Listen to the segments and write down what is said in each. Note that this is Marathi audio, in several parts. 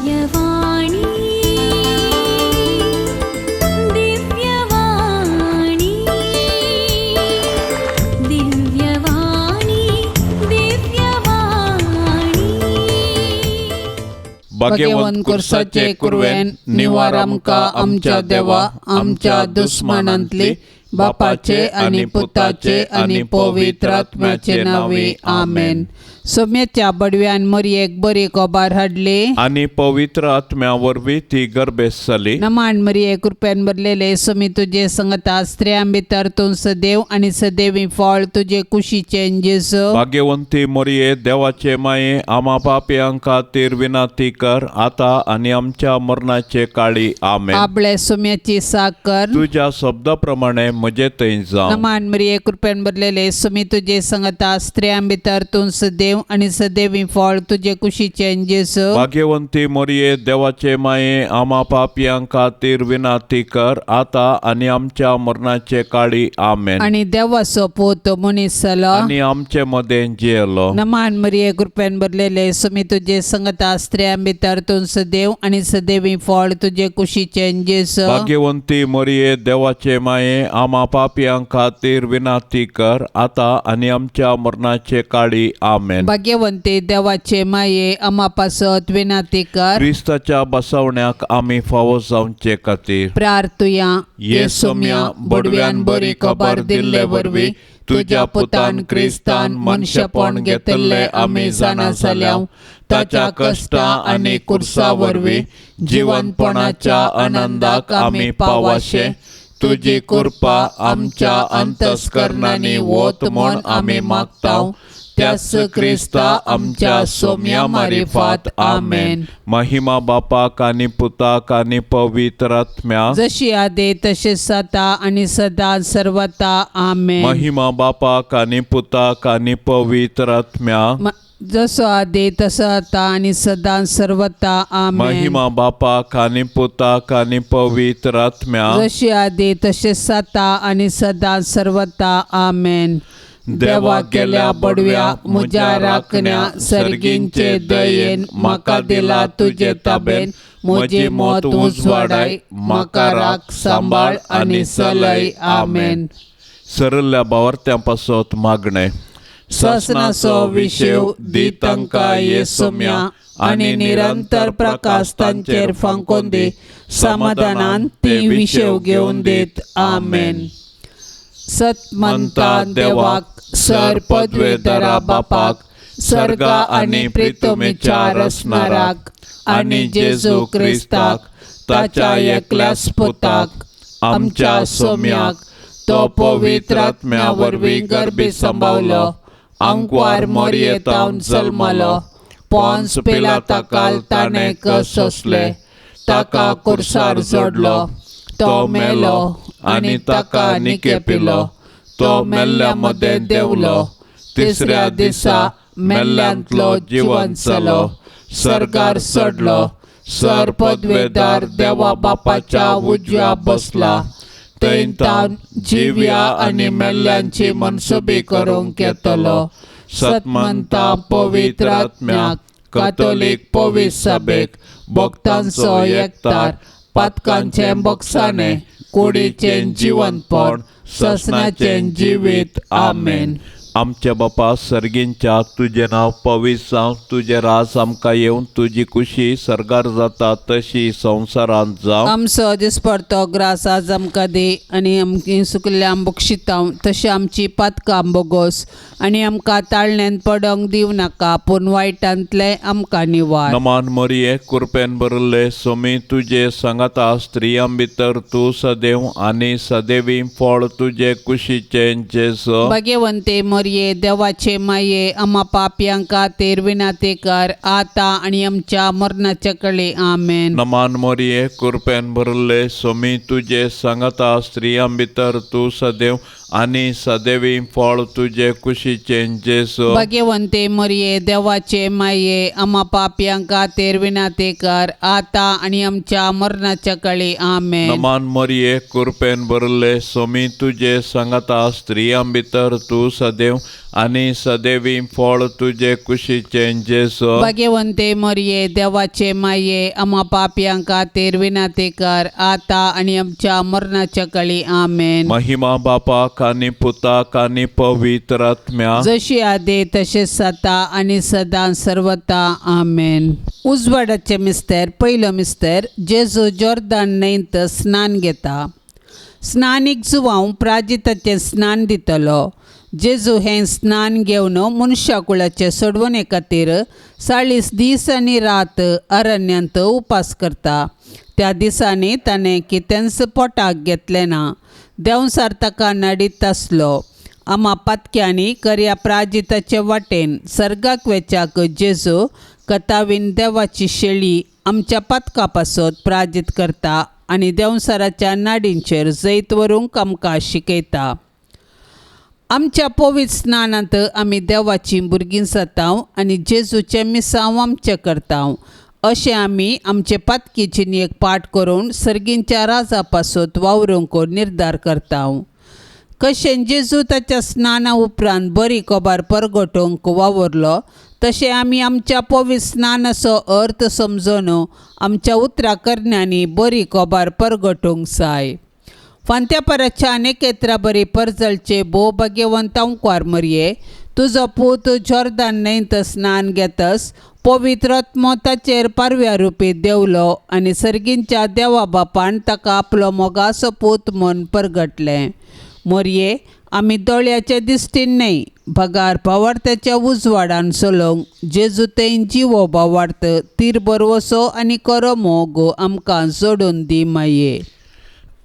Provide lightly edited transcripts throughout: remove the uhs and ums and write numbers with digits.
दिव्यवाणी दिव्यवाणी दिव्यवाणी दिव्यवाणी भाग्यवंत कुर्साचे कुरवेन निवार आमकां आमच्या देवा आमच्या दुस्मनांतली बापाचे आणि पुताचे आणि पवित्र आत्म्याचे नावे आमेन. सोम्याच्या बडव्यान मरियेक बरी कोबार हाडली आणि पवित्र आत्म्या वरवीं ती गर्भेस जाली. नमान मरिये कृपेन भरलेले सोमी तुझे संगता स्त्रियां भितर तूं सदैव आणि सदैवी फळ तुझे कुशीचे जेजू. भाग्यवंती मोरये देवाचे माये आम्हा पापयांक खातीर विनाती कर आता आणि आमच्या मरणाचे काळी आमेन. आपले सोम्याची साकर तुझ्या शब्दाप्रमाणे म्हजे थंय जावं. नमान मरिये कृपेन भरलेले सोमी तुझे संगता स्त्रियां भितर तूं सदैव आणि सदैवी फळ तुझे कुशीचे जेजू. भाग्यवंती मोरये देवाचे माये आम्हा पापयांक खातीर विनाती कर आता आणि आमच्या मरणाचे काळी आमेन. आणि देवाचो पूत मनीस जालो आणि आमचे मदें जियेलो. नमान मरिये कृपेन भरलेले सोमी तुझे संगता स्त्रियां भितर तूं सदैव आणि सदैवी फळ तुझे कुशीचे जेजू. भाग्यवंती मोरये देवाचे माये आम्हा पापयांक खातीर विनाती कर आता आणि आमच्या मरणाचे काळी आमेन. भाग्यवंते देवाचे माये आम्हा पासत विनाती कर. क्रिस्ताच्या बसवण्याक आम्ही फावो जावचे खातीर प्रार्थुया येसोम्या बडव्यान बरी खबर दिल्ले वरवीं तुझ्या पुतान क्रिस्तान मनशापण घेतले आमी जाणा जाल्याव ताच्या कष्टा आणि कुर्सा वरवीं जिवंतपणाच्या आनंदाक आमी पावाशे. तुझी कृपा आमच्या अंतस्करणांनी वोत म्हूण आमी मागताव. त्यास क्रिस्ता आमच्या सोम्या मारिफात आमेन. महिमा बापाक आनी पुताक आनी पवित्र आत्म्या जशी आदे तशेच जाता आणि सदा सर्वता आमेन. महिमा बापाक आनी पुताक आनी पवित्र आत्म्या जसो आदे तसो आता आणि सदा सर्वता आमेन. महिमा बापाक आनी पुताक आनी पवित्र आत्म्या जशी आदे तशेच जाता आणि सदा सर्वता आमेन. देवा गेल्या बडव्या म्हज्या राखण्या सर्गींचे दयेन म्हाका दिला तुजे ताबेन. म्हजी मोत उजवाडाय म्हाका राख सांबाळ आनी चलय आमेन. सरल्या बावर्त्यां पासत मागणे ससनाचो विशेव दी तांकां येसोम्या आनी निरंतर प्रकाश तांचेर फांकोन दी. समाधानान ती विशेव घेवन दीत आमेन. सत म्हणता देवाक सर पदवेदरा बापाक सर्गा आणि प्रितुमेच्या रसनाराक आणि जेजू क्रिस्ताक ताच्या एकल्याच पुताक आमच्या सोम्याक तो पवित्र आत्म्या वरवीं गर्भी सांबावलो. अंकवार मोरयेतावन जल्मलो. पोन्स पिलाताकाल ताणें सोंसले. ताका कुर्सार जोडलो. तो मेलो आणि ताका निकेपिलो. तो मेल्ल्या मध्ये देवलो. तिसऱ्या दिसा मेल्ल्यांतलो जिवंत जालो. सर्गार चडलो. सर पदवेदार देवा बापाच्या उजव्या बसला. थंय तावन जिव्या आनी मेल्ल्यांची मनसुबी करूंक येतलो. सतमंता पवित्र आत्म्याक कातोलीक पवित्र सभेक भक्तांचो एकतार पातकांचे बक्षाने कुडीचे जिवंतपण ससनाचे जिवीत आमेन. आमच्या बापा सर्गींच्या तुझे नाव पवित्र जावं. तुझे राज आमकां येवन तुजी कुशी सर्गार जाता तशी संवसारांत जावं. आमचो दिसपडतो ग्रास आज आमकां दे आनी आमची सुकल्यांक बक्षितांव तशी आमची पातकां बोगोस आनी आमकां ताळण्यांत पडोंक दिव नाका पूण वायटांतले आमकां निवार. नमान मरिये कृपेन भरले सोमी तुजे सांगाता स्त्रियां भितर तूं सदैव आनी सदैवी फळ तुजे कुशीचे जेजू. भाग्यवंते मरिये देवाचे माये आम्हा पापयांक खातीर विनाती कर आता आणि आमच्या मरणाच्या कळे आमेन. नमान मरिये कृपेन भरले सोमी तुजे सांगाता स्त्रियां भितर तूं सदैव आणि सदैवी फळ तुझे कुशीचे जेसो. भाग्यवंते मरिये देवाचे माये आम्हा पाप्यांका तेरविनाते कर आता आणि आमच्या मरणाच्या काळी आमेन. नमान मरिये कृपेन भरले सोमी तुझे सांगता स्त्रियां भितर तू सदैव आणि सदैवी फळ तुझे कुशीचे जेसो. भाग्यवंते मरिये देवाचे माये आम्हा पाप्यांका तेरविनाते कर आता आणि आमच्या मरणाच्या काळी आमेन. महिमा बापाक आणि पुताक आणि पवित्र आत्म्या जशी आदे तसेच आता आणि सदा सर्वता आमेन. उजवाडाचे मिस्तर पहिलं मिस्तर जेजू जॉर्दान न्हंयेंत स्नान घेता. स्नानीक जुवांव प्राजिताचें स्नान दितलो. जेजू हें स्नान घेवन मनशाकुळाचे सोडवणे खातीर 40 दीस आनी रात अरण्यांत उपास करता. त्या दिसांनी ताणें कितेंच पोटाक घेतलें ना. देंवसार ताका नडीत आसलो. आम्हा पातक्यांनी कर्या प्राजिताचे वाटेन सर्गाक वेचाक जेजू कतावीन देवाची शेळी आमच्या पातका पासत प्राजीत करता आनी देंवसाराच्या नाडींचेर जैत व्हरूंक आमकां शिकयता. आमच्या पवित्र स्नानांत आमी देवाची भुरगीं जाताव आनी जेजूचें मिसांव आमचें करताव. अशें आमी आमचे पातकी जिणेक पाठ करून सर्गींच्या राजा पासत वावरूंक निर्धार करताव. कशें जेजू ताच्या स्नाना उपरांत बरी खबर परगटोवंक वावरलो तशें आमी आमच्या पवित्र स्नानाचो अर्थ समजून आमच्या उतराकरण्यांनी बरी खबर परगटोवंक जाय. फांत्या पराच्या अनेकेत्रा बरी परजळचे भोव भाग्यवंतांकार मरिये तुजो पूत जॉर्दान न्हंयेंत स्नान घेतस पवित्र आत्मो ताचेर पारव्या रुपी देवलो आनी सर्गींच्या देवा बापान ताका आपलो मोगाचो पूत म्हूण परगटलें. मरिये आमी दोळ्याचे दिश्टीन न्हय भगार भावार्थाच्या उजवाडान चलोवंक जेजू तें जिवो भावार्थ तीर बरवसो आनी करो मोग आमकां जोडून दी माये.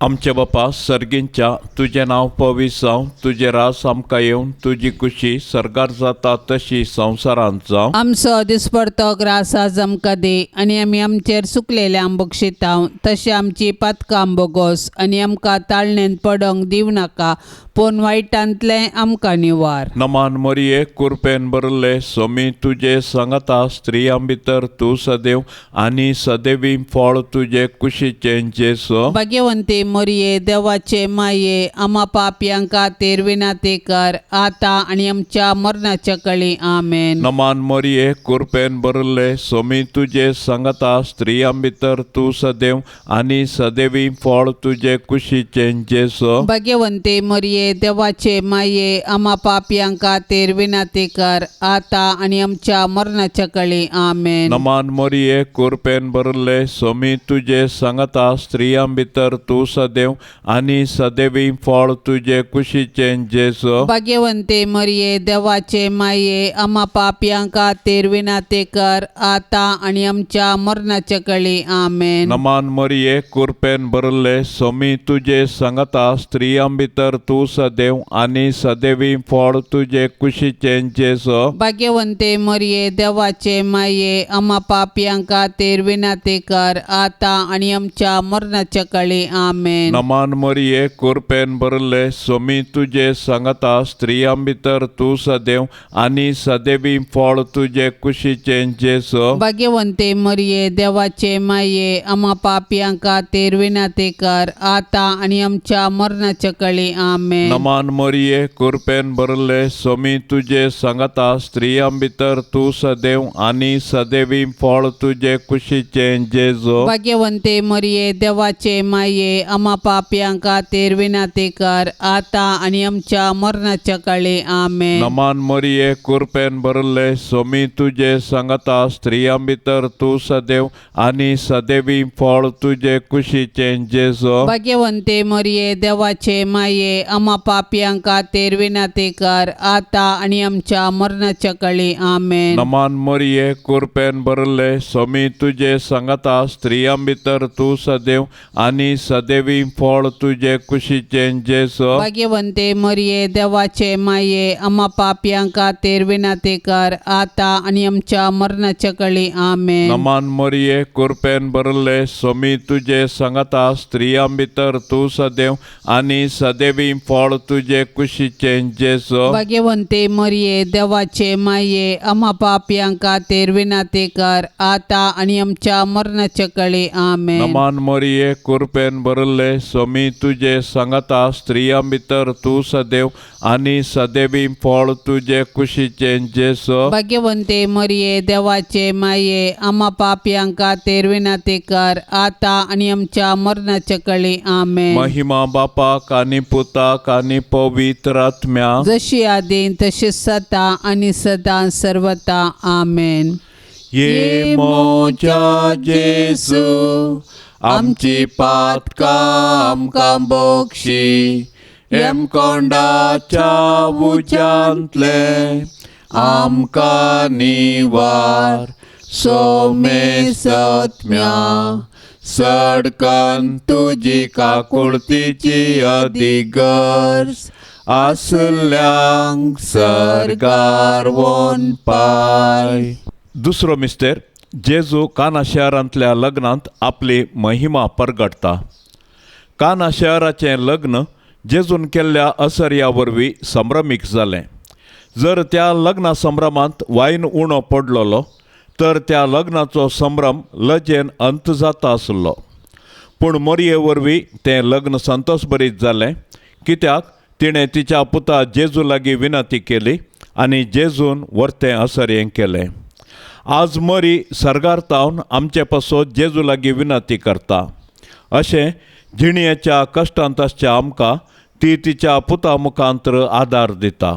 आमचे बापा सर्गींच्या तुझे नाव पवित्र जावं तुझे रास आमकां येवन तुजी कुशी सर्गार जाता तशी संवसारांत जावं. आमचो दिसपडतो ग्रास आज आमकां दे आनी आमी आमचेर सुकलेल्या बक्षितांव तशें आमची पातकां बोगोस आनी आमकां ताळणेंत पडोंक दिवं नाका पूण वायटांतलें आमकां निवार. नमान मरिये कृपेन भरले सोमी तुझे सांगता स्त्रियां भितर तूं सदैव आनी सदैवी फळ तुझे कुशीचे जेसो. भाग्यवंते मरिये देवाचे माये आम्हा पाप्यांका तेरविनाते कर आता आणि आमच्या मरणाच्या काळी आमेन. नमान मरिये कृपेन भरले सोमी तुझे सांगता स्त्रियां भितर तूं सदैव आनी सदैवी फळ तुझे कुशीचे जेसो. भाग्यवंते मरिये देवाचे माये आम्हा पाप्यांका तेरविनाते कर आता आणि आमच्या मरणाच्या काळी आमेन. नमान मरिये कृपेन भरले सोमी तुझे सांगता स्त्रियां भितर तूं सदैव आनी सदैवी फळ तुझे कुशीचे जेसो. भाग्यवंते मरिये देवाचे माये आम्हा पाप्यांका तेरविनाते कर आता आणि आमच्या मरणाच्या काळी आमेन. नमान मरिये कृपेन भरले सोमी तुझे सांगता स्त्रियां भितर तूं सदैव आनी सदैवी फळ तुझे कुशीचे जेसो. भाग्यवंते मरिये देवाचे माये आम्हा पाप्यांका तेरविनाते कर आता आणि आमच्या मरणाच्या काळी आमेन. नमान मरिये कृपेन भरले सोमी तुझे सांगता स्त्रियां भितर तूं सदैव आनी सदैवी फळ तुझे कुशीचे जेसो. भाग्यवंते मरिये देवाचे माये आम्हा पाप्यांका तेरविनाते कर आता आणि आमच्या मरणाच्या काळी आमेन. नमान मरिये कृपेन भरले सोमी तुझे सांगता स्त्रियां भितर तूं सदैव आनी सदैवी फळ तुझे कुशीचे जेसो. भाग्यवंते मरिये देवाचे माये आम्हा पाप्यांका तेरविनाते कर आता आणि आमच्या मरणाच्या काळी आमेन. नमान मरिये कृपेन भरले सोमी तुझे सांगता स्त्रियां भितर तूं सदैव आनी सदैवी फळ तुझे कुशीचे जेसो. भाग्यवंते मरिये देवाचे माये आम्हा पाप्यांका तेरविनाते कर आता आणि आमच्या मरणाच्या काळी आमेन. नमान मरिये कृपेन भरले सोमी तुझे सांगता स्त्रियां भितर तूं सदैव आनी सदैवी फळ तुझे कुशीचे जेसो. भाग्यवंते मरिये देवाचे माये आम्हा पाप्यांका तेरविनाते कर आता आणि आमच्या मरणाच्या काळी आमेन. नमान मरिये कृपेन भरले सोमी तुझे सांगता स्त्रियां भितर तूं सदैव आनी सदैवी फळ फळ तुझे कुशीचे जेसो भाग्यवंते मरिये देवाचे माये आम्हा पापियांका तेर विनाते कर आता आणि आमच्या मरणाच्या कळे आमेन. नमान मरिये कृपेन भरले स्वामी तुझे सांगता स्त्रियां भितर तू सदैव आणि सदैवी फळ तुझे कुशीचे जेसो भाग्यवंते मरिये देवाचे माये आम्हा पापियांका तेर विनाते कर आता आणि आमच्या मरणाच्या कळे आमेन. महिमा बापाक आणि पुताक आणि पवित्र आत्म्या जशी आदीन तशी सता आणि सदा सर्वता आमेन. ये मोच्या जेसू आमची पातका आमकां बोक्षी एम कोंडाच्या उज्यांतले आमकां निवार सोमे सत्म्या सडकन तुजी काकुळतीची अधिगर्स आसल्यांक सरगार वोन पाय. दुसरो मिस्तेर जेजू काना शहरांतल्या लग्नांत आपली महिमा परगटता. काना शहराचें लग्न जेजून केल्ल्या असर्या वरवीं संभ्रमीक जालें. जर त्या लग्ना संभ्रमांत वायन उणो पडलोलो तर त्या लग्नाचो संभ्रम लजेन अंत जाता आसलो. पूण मरये वरवीं तें लग्न संतोशभरीत जालें कित्याक तिणें तिच्या पुता जेजू लागीं विनंती केली आनी जेजून वर्तें असर्यें केलें. आज मरी सरगार तावन आमचे पासो जेजू लागीं विनंती करता. अशें जिणयेच्या कश्टांत आसच्या आमकां ती तिच्या पुता मुखांतर आदार दिता.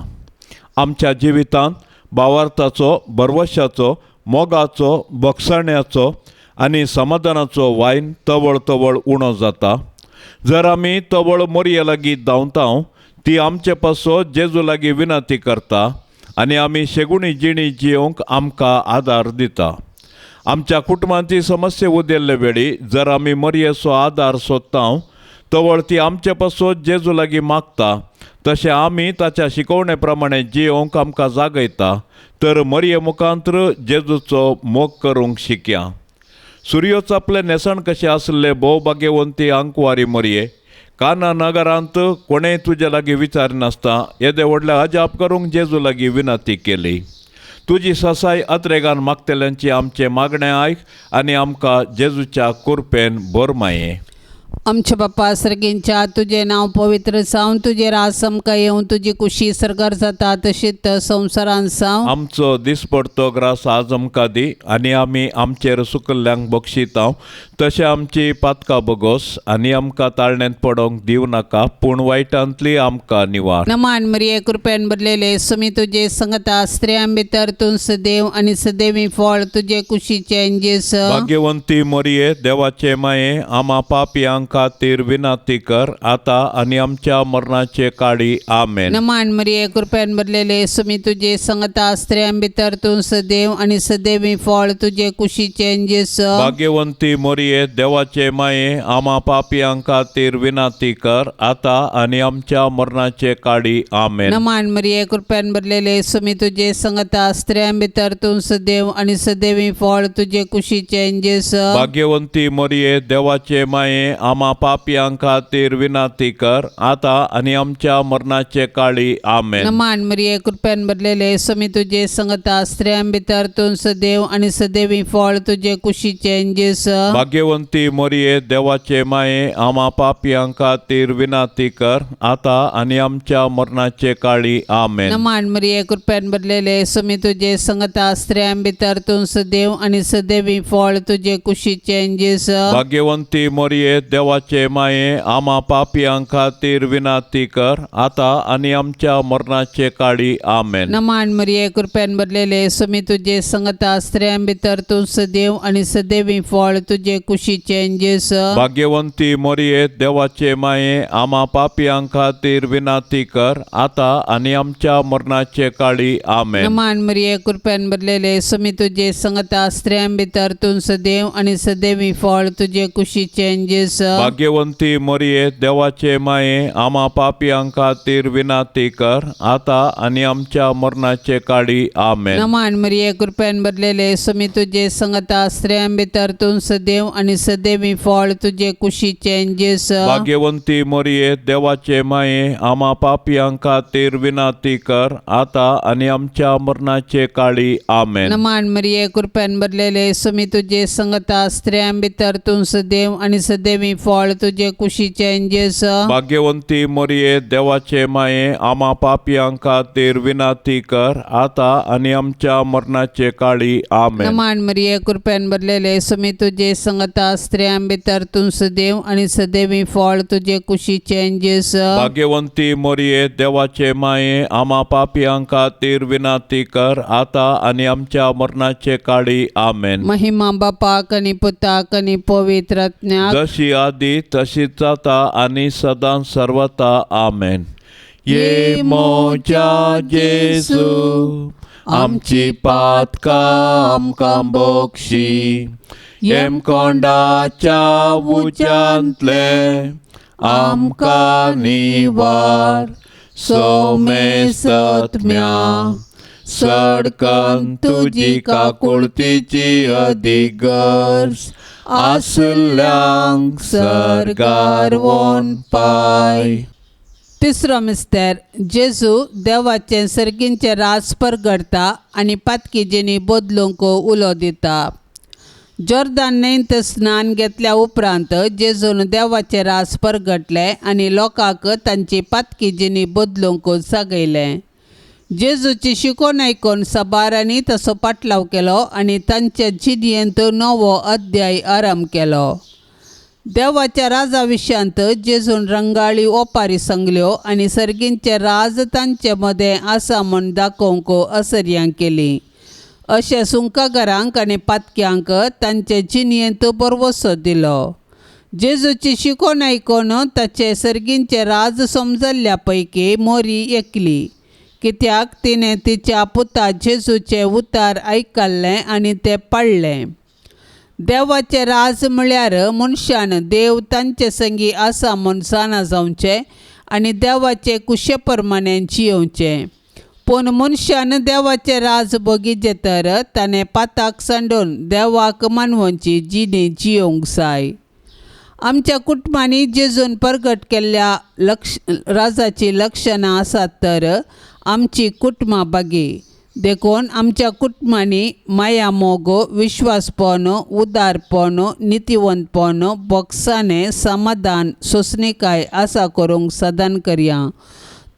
आमच्या जिवितांत भावार्थाचो भरवशाचो मोगाचो भक्षण्याचो आनी समाधानाचो वायन तवळ तवळ उणो जाता. जर आमी तवळ मरये लागीं धांवताव ती आमचे पासो जेजू लागीं विनंती करता आनी आमी शेगुणी जिणी जियोंक आमकां आदार दिता. आमच्या कुटुंबांची समस्या उदेल्ले वेळी जर आमी मरयेचो आदार सोदताव तवळ ती आमचे पासो जेजू लागीं मागता. तशें आमी ताच्या शिकवणे प्रमाणे जियोंक आमकां जागयता तर मरये मुखांतर जेजूचो मोग करूंक शिकया. सुर्यो चापले नेसण कशें आसले भोव भाग्यवंती आंकवारी मरये काना नगरांत कोणेय तुजे लागीं विचारनासता येदे व्हडले अजाप करूंक जेजू लागीं विनंती केली. तुजी ससाय अत्रेगान मागतल्यांची आमचे मागणें आयक आनी आमकां जेजूच्या कृपेन भर माये. आमच्या बाप्पा सर्गींच्या तुझे नाव पवित्र जावन तुझे रास आमकां येवन तुजी कुशी सरगार जाता तशीच संवसारांत जावं. आमचो दिसपडतो ग्रास आज आमकां दी आनी आमी आमचेर सुकल्ल्यांक बक्षितांव तशें आमची पातकां बगोस आनी आमकां ताळणेंत पडोवंक दिवं नाका पूण वायटांतली आमकां निवार. नमान मरिये कृपेन भरलेले सुमी तुजे संगता स्त्रियां भितर तूं सदैव आनी सदैवी फळ तुजे कुशीचे जेस. भाग्यवंती मरिये देवाचे माये आम्हा पापियांक खातीर विनंती कर आता आनी आमच्या मरणाचे काळी आमेन. नमान मरिये कृपेन भरलेले सुमी तुजे संगता स्त्रियां भितर तूं सदैव आनी सदैवी फळ तुजे कुशीचे जेस. भाग्यवंती मरिये देवाचे माये आम्हा पापियांक खातीर विनंती कर आता आनी आमच्या मरणाचे काळी आमेन. नमान मरिये कृपेन भरलेले सुमी तुजे संगता स्त्रियां भितर तूं सदैव आनी सदैवी फळ तुजे कुशीचे जेस. भाग्यवंती मरिये देवाचे माये आम्हा पापियांक खातीर विनंती कर आता आनी आमच्या मरणाचे काळी आमेन. नमान मरिये कृपेन भरलेले सुमी तुजे संगता स्त्रियां भितर तूं सदैव आनी सदैवी फळ तुजे कुशीचे जेस. भाग्यवंती मरिये देवाचे माये आम्हा पापियांक खातीर विनंती कर आता आनी आमच्या मरणाचे काळी आमेन. नमान मरिये कृपेन भरलेले सुमी तुजे संगता स्त्रियां भितर तूं सदैव आनी सदैवी फळ तुजे कुशीचे जेस. भाग्यवंती मरिये देवाचे माये आम्हा पापियांक खातीर विनंती कर आता आनी आमच्या मरणाचे काळी आमेन. नमान मरिये कृपेन भरलेले सुमी तुजे संगता स्त्रियां भितर तूं सदैव आनी सदैवी फळ तुजे कुशीचे जेस. भाग्यवंती मरिये देवाचे माये आम्हा पापियांक खातीर विनंती कर आता आनी आमच्या मरणाचे काळी आमेन. नमान मरिये कृपेन भरलेले सुमी तुजे संगता स्त्रियां भितर तूं सदैव आनी सदैवी फळ तुजे कुशीचे जेस. भाग्यवंती मोरये देवाचे माये आम्हा पापियां खातीर विनाती कर आता आणि आमच्या मरणाचे काळी आमेन. नमान मरिये कृपेन भरलेले सुमी तुझे संगता स्त्रियां भितर तूं सदैव आणि सदैवी फळ तुझे कुशीचे जेस. भाग्यवंती मोरये देवाचे माये आम्हा पापियां खातीर विनाती कर आता आणि आमच्या मरणाचे काळी आमेन. नमान मरिये कृपेन भरलेले सुमी तुझे संगता स्त्रियां भितर तूं सदैव आणि सदैवी फळ तुझे कुशीचे जेस. भाग्यवंती मोरये देवाचे माये आम्हा पापियां खातीर विनाती कर आता आणि आमच्या मरणाचे काळी आमेन. नमान मरिये कृपेन भरलेले सुमी तुझे संगता स्त्रियां भितर तूं सदैव आणि सदैवी फळ तुझे कुशीचे जेस. भाग्यवंती मोरये देवाचे माये आम्हा पापियां खातीर विनाती कर आता आणि आमच्या मरणाचे काळी आमेन. महिमा बापाक आणि पुताक आणि पवित्र आत्म्याक जशी आधी तशीच आता आणि सदां सर्वता आमेन. ये मोच्या जेसू आमची पातकां आमकां बोगशी येम कोंडाच्या उच्यांतले आमकां निवार सोमे सत्म्या सडकन तुजी काकुळतीची अधिगर्स आसल्यांक सरकार वोन पाय. तिसरो मिस्तेर जेजू देवाचे सर्गींचे रास परगडता आनी पातकिजेनी बदलूंक उलो दिता. जॉर्दान न्हंयेंत स्नान घेतल्या उपरांत जेजून देवाचे रास परगटले आनी लोकांक तांची पातकिजेनी बदलूंक सांगयलें. जेजूची शिकोवन आयकून सबारांनी तसो पाटलाव केलो आनी तांच्या जिणयेंत नवो अध्याय आरंभ केलो. देवाच्या राजा विशयांत जेजून रंगाळी ओपारी सांगल्यो आनी सर्गींचे राज तांचे मदें आसा म्हूण दाखोवंक असर्यां केली. अशें सुंकागारांक आनी पातक्यांक तांचे जिणयेंत बरवसो दिलो. जेजूची शिकोवन आयकून ताचे सर्गींचे राज समजल्ल्या पैकी मोरी एकली, कित्याक तिणें तिच्या पुता जेजूचे उतार आयकल्लें आनी तें पाळ्ळें. देवाचे राज म्हळ्यार मनशान देव तांचे संगी आसा म्हूण जाणा जावचें आनी देवाचे कुशे प्रमाणें जियोवचें. पूण मनशान देवाचे राज बगीचे तर ताणें पाताक सांडून देवाक मानवची जिणी जियोवंक जाय. आमच्या कुटुंबांनी जेजून परगट केल्ल्या राजाची लक्षणां आसात तर आमची कुटुंबां बागी. देखून आमच्या कुटुंबांनी माया मोग, विश्वासपण, उदारपण, नितीवंतपण, बोगसाणें, समाधान, सोंसणीकाय आसा करूंक सदान करया.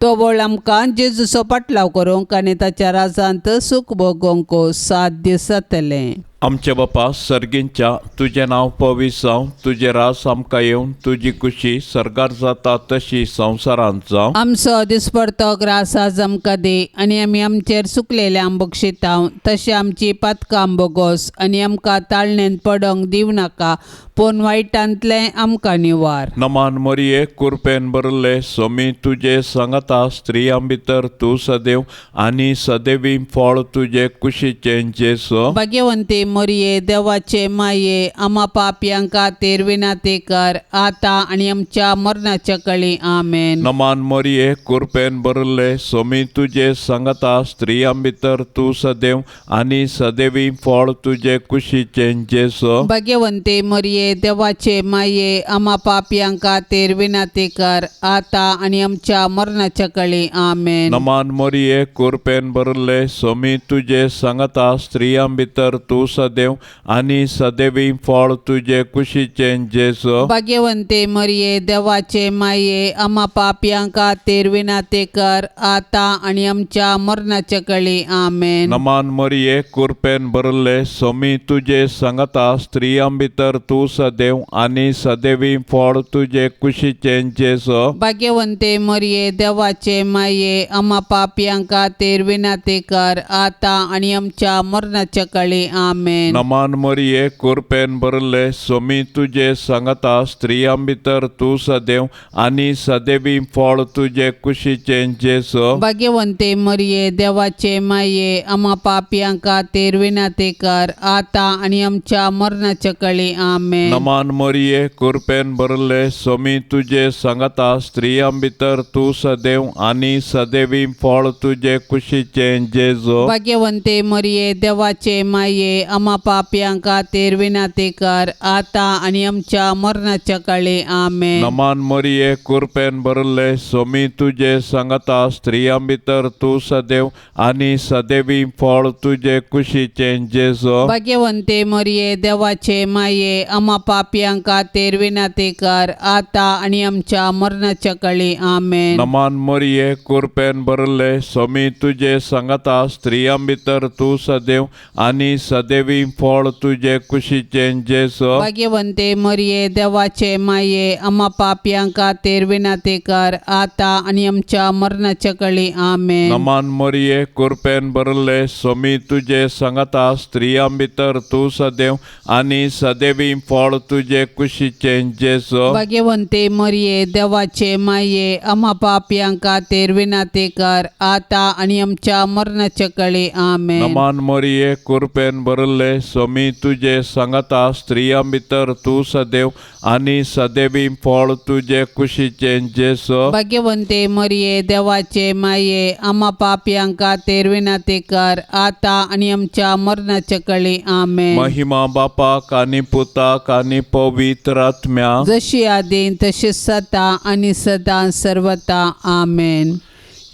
तो वळ आमकां जेजूचो पाटलाव करूंक आनी ताच्या राजांत सूख भोगोवंक साध्य जातलें. आमचे बापा सर्गींच्या तुझें नांव पवित्र जावं, तुजें रास आमकां येवन तुजी खुशी सरकार जाता तशी संवसारांत जावं. आमचो दिसपडतो ग्रास आज आमकां दे आनी आमी आमचेर सुकलेल्यांक बक्षितांव, तशें आमची पातकां बोगोस आनी आमकां ताळणेंत पडोंक दिवं नाका, पूण वायटांतलें आमकां निवार. नमान मोरये कृपेन भरले सोमी तुजे सांगता स्त्रियां भितर तूं सदैव आनी सदैवी फळ तुजे कुशीचे जेसो. भाग्यवंती मोरये देवाचे माये आम्हा पापयां खातीर विनाती कर आता आनी आमच्या मरणाच्या कळी आमेन. नमान मोरये कृपेन भरले सोमी तुजे सांगता स्त्रियां भितर तूं सदैव आनी सदैवी फळ तुजे कुशीचे जेसो. भाग्यवंती मोरये देवाचे माये आम्हा पापयां खातीर विनाती कर आता आनी आमच्या मरणाच्या कळी आमेन. नमान मोरये कृपेन भरले सोमी तुजे सांगता स्त्रियां भितर तूं सदैव आनी सदैवी फळ तुजे कुशीचे जेसो. भाग्यवंती मोरये देवाचे माये आम्हा पापयां खातीर विनाती कर आता आनी आमच्या मरणाच्या कळी आमेन. नमान मोरये कृपेन भरले सोमी तुजे सांगता स्त्रियां भितर तूं सदैव आनी सदैवी फळ तुजे कुशीचे जेसो. भाग्यवंती मोरये देवाचे माये आम्हा पापयां खातीर विनाती कर आता आनी आमच्या मरणाच्या कळी आमेन. आमेन. नमान मरिये कृपेन भरले स्वामी तुझे सांगता स्त्रियां भितर तू सदैव आणि सदैवी फळ तुझे कुशीचे जेसो. भाग्यवंते मरिये देवाचे माये आम्हा पापियांका तेर विनाते कर आता आणि आमच्या मरणाच्या कळी आमेन. नमान मरिये कृपेन भरले स्वामी तुझे सांगता स्त्रियां भितर तू सदैव आणि सदैवी फळ तुझे कुशीचे जेसो. भाग्यवंते मरिये देवाचे माये आम्हा पापियांका तेर विनाते कर आता आणि आमच्या मरणाच्या काळी आमेन. नमान मरिये कृपेन भरले स्वामी तुझे सांगता स्त्रियां भितर तू सदैव आणि सदैवी फळ तुझे कुशीचे जेसो. भाग्यवंते मरिये देवाचे माये आम्हा पापियांका तेर विनाते कर आता आणि आमच्या मरणाच्या काळी आमेन. नमान मरिये कृपेन भरले स्वामी तुझे सांगता स्त्रियां भितर तू सदैव आणि सदैवी फळ तुझे कुशीचे जेसो. भाग्यवंते मरिये देवाचे माये आम्हा पापियांका तेर विनाते कर आता आणि आमच्या मरणाच्या काळी आमेन. नमान मरिये कृपेन भरले स्वामी तुझे सांगता स्त्रियां भितर तू सदैव आणि सदैवी फळ तुझे कुशीचे जेसो. भाग्यवंते मरिये देवाचे माये आम्हा पापियांका तेर विनाते कर आता आणि आमच्या मरणाच्या काळी आमेन. नमान मरिये कृपेन भरले स्वामी तुझे सांगता स्त्रियां भितर तू सदैव आणि सदैवी फळ तुझे कुशीचे जेसो. भाग्यवंते मरिये देवाचे माये आम्हा पापियांका तेर विनाते कर आता आणि आमच्या मरणाच्या काळी आमेन. महिमा बापाक आणि पुताक आणि पवित्र आत्म्या जशी आदीन तशी सता आणि सदा सर्वता आमेन.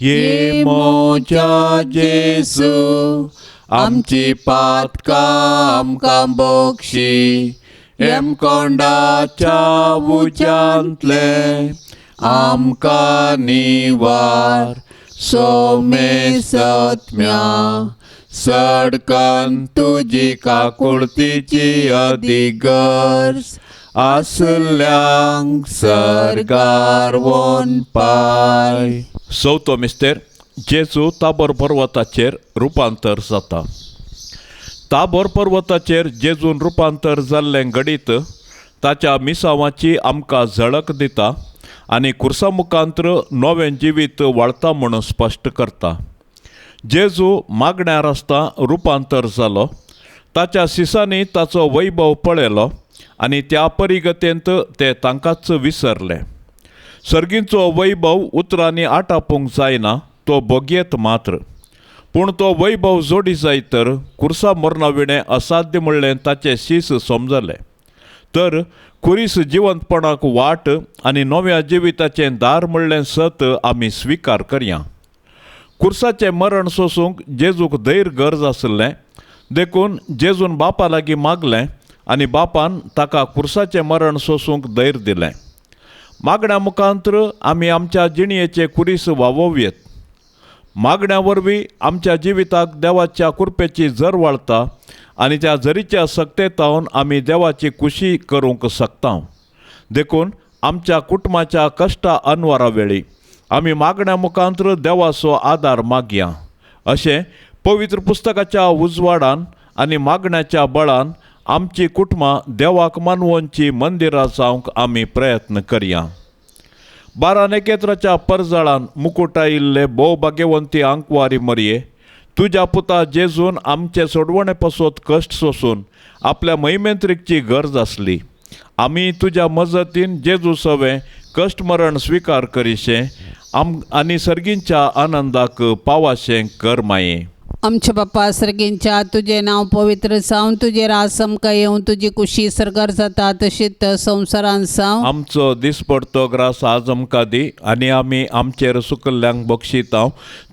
ये मोच्या जेसू आमची पातका आमकां बोक्षी एम कोंडाच्या उज्यांतले आमकां निवार सोमे सत्म्या सडकन तुजी काकुळतीची अधिगर्स आसल्यांक सरगार वोन पाय. चवथो मिस्तेर जेजू ताबोर पर्वताचेर रुपांतर जाता. ताबोर पर्वताचेर जेजून रुपांतर जाल्लें घडीत ताच्या मिसावांची आमकां झळक दिता आनी कुर्सा मुखांतर नवें जिवीत वाळटा म्हणून स्पश्ट करता. जेजू मागण्यार आसता रुपांतर जालो. ताच्या सिसांनी ताचो वैभव पळयलो आनी त्या परिगतेंत ते तांकांच विसरले. सर्गींचो वैभव उतरांनी आटापूंक जायना, तो बोगयेत मात्र. पूण तो वैभव जोडी जायत तर कुर्सा मरणाविणें असाध्य म्हणलें ताचें शीस समजलें. तर कुरीस जिवंतपणाक वाट आनी नव्या जिविताचें दार म्हणलें सत आमी स्विकार करया. कुर्साचें मरण सोसूंक जेजूक धैर्य गरज आसलें. देखून जेजून बापा लागीं मागलें आनी बापान ताका कुर्साचें मरण सोसूंक धैर्य दिलें. मागण्या मुखांतर आमी आमच्या जिणयेचे कुरीस वावोवयेत. मागण्या वरवीं आमच्या जिविताक देवाच्या कृपेची झर वाळटा आनी त्या झरीच्या सक्तेतावन आमी देवाची कुशी करूंक शकता. देखून आमच्या कुटुंबाच्या कश्टा अनवरा वेळी आमी मागण्या मुखांतर देवाचो आदार मागया. अशें पवित्र पुस्तकाच्या उजवाडान आनी मागण्याच्या बळान आमची कुटुंबां देवाक मानवोवची मंदिरां जावंक आमी प्रयत्न करया. 12 नखेत्राच्या परजळान मुकुट आयिल्ले भोव भाग्यवंती आंकवारी मरये, तुज्या पुता जेजून आमचे सोडवणे पसोत कश्ट सोसून आपल्या महिमेंत्रीकची गरज आसली. आमी तुज्या मजतीन जेजू सवे कश्ट मरण स्विकार करीशे आनी सर्गींच्या आनंदाक पावाशें कर माये. आमच्या बाप्पा सर्गींच्या तुझे नाव पवित्र जावन तुझे रास आमकां येवन तुजी कुशी सरकार जाता तशीच संवसारान जावं. आमचो दिसपडतो ग्रास आज आमकां दी आनी आमी आमचेर सुकल्ल्यांक बक्षितांव.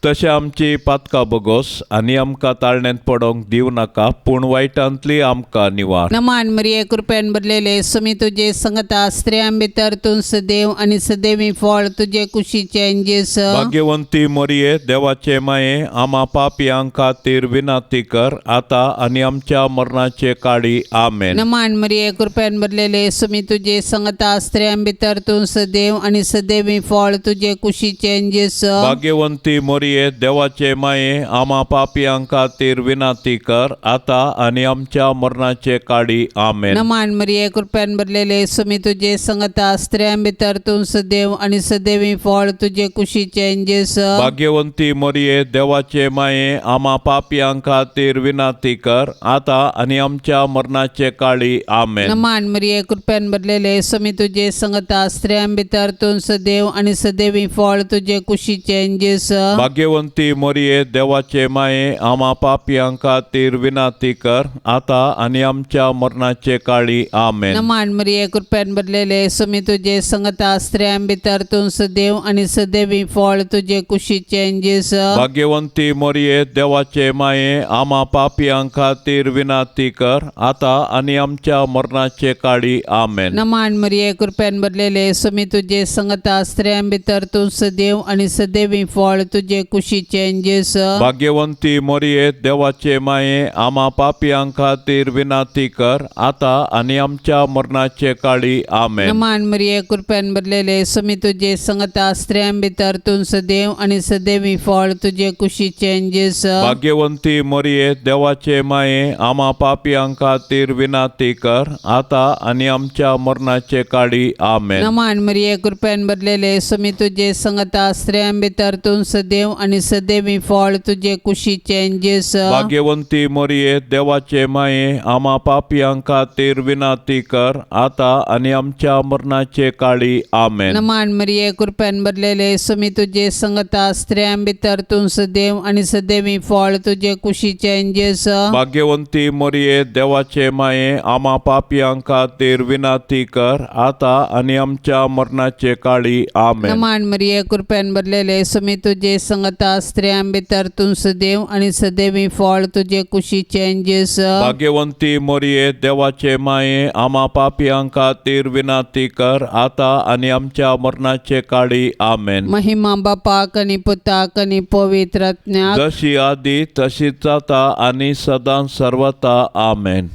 तशें आमची पातकां बगोस आनी आमकां ताळण्यांत पडोवंक दिव नाका, पूण वायटांतली आमकां निवार. नमान मरिये कृपेन भरलेले सुमी तुजे संगता स्त्रियां भितर तूं सदैव आनी सदैवी फळ तुजे कुशीचे जेस. भाग्यवंती मरिये देवाचे माये आमा पापयांक खातीर विनंती कर, आता आणि आमच्या मरणाचे काळी आमेन. नमान मरिये कृपेन भरलेले सुमी तुझे संगता स्त्रियां भितर तू सदैव आणि सदैवी फळ तुझे कुशीचे जेसु. भाग्यवंती मोरिये देवाचे माये, आम्हा पापियां खातीर विनंती कर, आता आणि आमच्या मरणाचे काळी आमेन. नमान मरिये कृपेन भरलेले सुमी तुझे संगता स्त्रियां भितर तू सदैव आणि सदैवी फळ तुझे कुशीचे जेसु. भाग्यवंती मोरिये देवाचे माये, आम्हा पापियां खातीर विनंती कर, आता आणि आमच्या मरणाचे काळी आमेन. नमान मरिये कृपेन भरलेले सुमी तुझे संगता स्त्रियां भितर तू सदैव आणि सदैवी फळ तुझे कुशीचे जेसु. भाग्यवंती मोरिये देवाचे माये, आम्हा पापियां खातीर विनंती कर, आता आणि आमच्या मरणाचे काळी आमेन. नमान मरिये कृपेन भरलेले सुमी तुझे संगता स्त्रियां भितर तू सदैव आणि सदैवी फळ तुझे कुशीचे जेसु. भाग्यवंती मोरिये देवाचे माये, आम्हा पापियां खातीर विनंती कर, आता आणि आमच्या मरणाचे काळी आमेन. नमान मरिये कृपेन भरलेले सुमी तुझे संगता स्त्रियां भितर तू सदैव आणि सदैवी फळ तुझे कुशीचे जेसु. भाग्यवंती मोरिये देवाचे माये, आम्हा पापियां खातीर विनंती कर, आता आणि आमच्या मरणाचे काळी आमेन. नमान मरिये कृपेन भरलेले सुमी तुझे संगता स्त्रियां भितर तू सदैव आणि सदैवी फळ तुझे कुशीचे जेसु. भाग्यवंती मोरिये देवाचे माये, आम्हा पापियां खातीर विनंती कर, आता आणि आमच्या मरणाचे काळी आमेन. नमान मरिये कृपेन भरलेले सुमी तुझे संगता स्त्रियां भितर तू सदैव आणि सदैवी फळ तुझे कुशीचे जेसु. भाग्यवंती मोरिये देवाचे माये, आम्हा पापियां खातीर विनंती कर, आता आणि आमच्या मरणाचे काळी आमेन. नमान मरिये कृपेन भरलेले सुमी तुझे संगता स्त्रियां भितर तू सदैव आणि सदैवी फळ तुझे कुशीचे जेसु. भाग्यवंती मोरिये देवाचे माये, आम्हा पापियां खातीर विनंती कर, आता आणि आमच्या मरणाचे काळी आमेन. नमान मरिये कृपेन भरलेले सुमी तुझे संगता स्त्रियां भितर तू सदैव आणि सदैवी फळ तुझे कुशीचे जेसु. भाग्यवंती मोरिये देवाचे माये, आम्हा पापियां खातीर विनंती कर, आता आणि आमच्या मरणाचे काळी आमेन. महिमा बापाक आणि पुताक आणि पवित्र आत्म्याक, जशी आधी तशीच आता आणि सदां सर्वता आमेन.